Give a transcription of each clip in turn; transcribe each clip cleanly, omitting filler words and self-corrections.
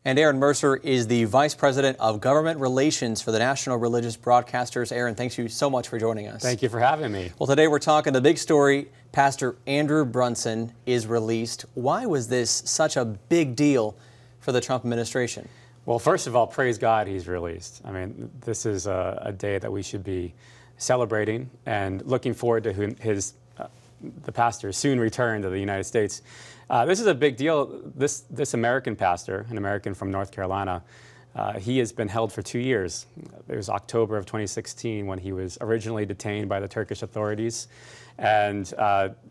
And Aaron Mercer is the Vice President of Government Relations for the National Religious Broadcasters. Aaron, thanks you so much for joining us. Thank you for having me. Well, today we're talking the big story. Pastor Andrew Brunson is released. Why was this such a big deal for the Trump administration? Well, first of all, praise God he's released. I mean, this is a day that we should be celebrating and looking forward to the pastor's soon return to the United States. This is a big deal. This American pastor, an American from North Carolina, he has been held for 2 years. It was October of 2016 when he was originally detained by the Turkish authorities. And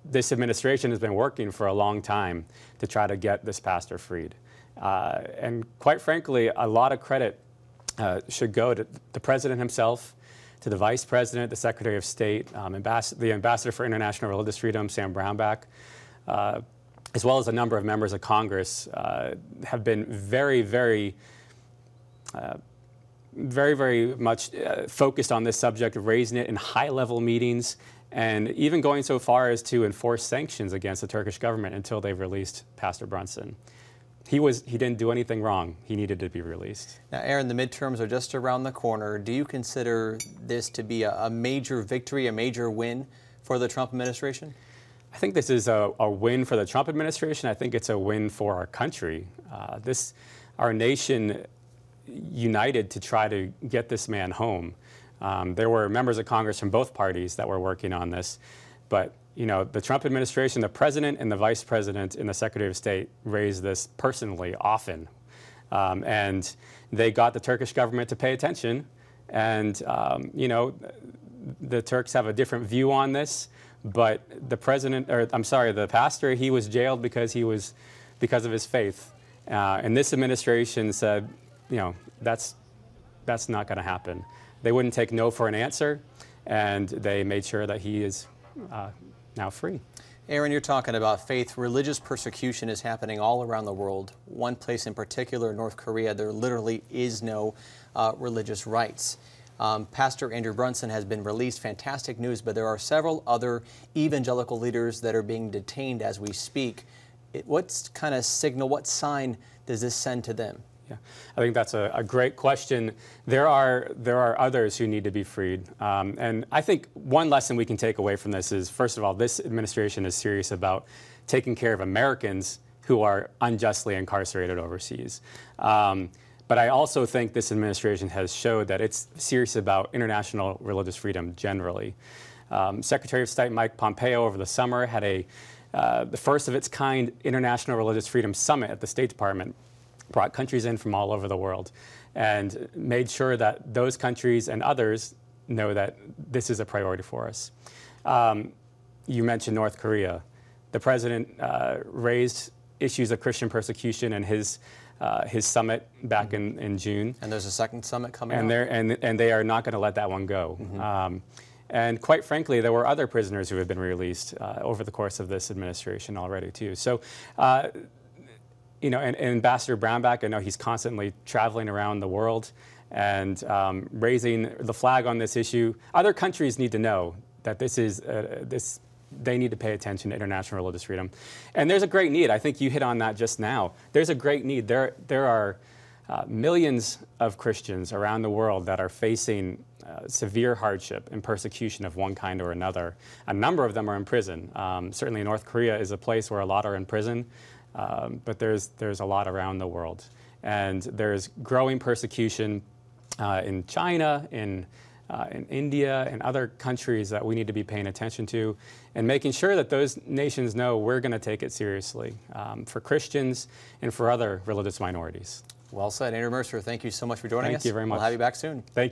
this administration has been working for a long time to try to get this pastor freed. And quite frankly, a lot of credit should go to the president himself, to the vice president, the secretary of state, the ambassador for international religious freedom, Sam Brownback, as well as a number of members of Congress, have been very much focused on this subject, of raising it in high-level meetings, and even going so far as to enforce sanctions against the Turkish government until they've released Pastor Brunson. He didn't do anything wrong. He needed to be released. Now, Aaron, the midterms are just around the corner. Do you consider this to be a major victory, a major win for the Trump administration? I think this is a win for the Trump administration. I think it's a win for our country. Our nation united to try to get this man home. There were members of Congress from both parties that were working on this, but you know, the Trump administration, the president and the vice president and the secretary of state raised this personally often, and they got the Turkish government to pay attention. And you know, the Turks have a different view on this. But the the pastor, he was jailed because of his faith. And this administration said, you know, that's not going to happen. They wouldn't take no for an answer, and they made sure that he is now free. Aaron, you're talking about faith. Religious persecution is happening all around the world. One place in particular, North Korea, there literally is no religious rights. Pastor Andrew Brunson has been released. Fantastic news, but there are several other evangelical leaders that are being detained as we speak. What kind of signal, what sign does this send to them? Yeah, I think that's a great question. There are others who need to be freed. And I think one lesson we can take away from this is, first of all, this administration is serious about taking care of Americans who are unjustly incarcerated overseas. But I also think this administration has showed that it's serious about international religious freedom generally. Secretary of State Mike Pompeo over the summer had the first of its kind International Religious Freedom Summit at the State Department, brought countries in from all over the world, and made sure that those countries and others know that this is a priority for us. You mentioned North Korea. The president raised issues of Christian persecution in his summit back in June. And there's a second summit coming up. And they are not going to let that one go. And quite frankly, there were other prisoners who have been released over the course of this administration already too. So, you know, and Ambassador Brownback, I know he's constantly traveling around the world and raising the flag on this issue. Other countries need to know that they need to pay attention to international religious freedom. And there's a great need. I think you hit on that just now. There's a great need. There are millions of Christians around the world that are facing severe hardship and persecution of one kind or another. A number of them are in prison. Certainly North Korea is a place where a lot are in prison, but there's a lot around the world. And there's growing persecution in China, in India and other countries that we need to be paying attention to, and making sure that those nations know we're going to take it seriously for Christians and for other religious minorities. Well said. Andrew Mercer, thank you so much for joining us. Thank you very much. We'll have you back soon. Thank you.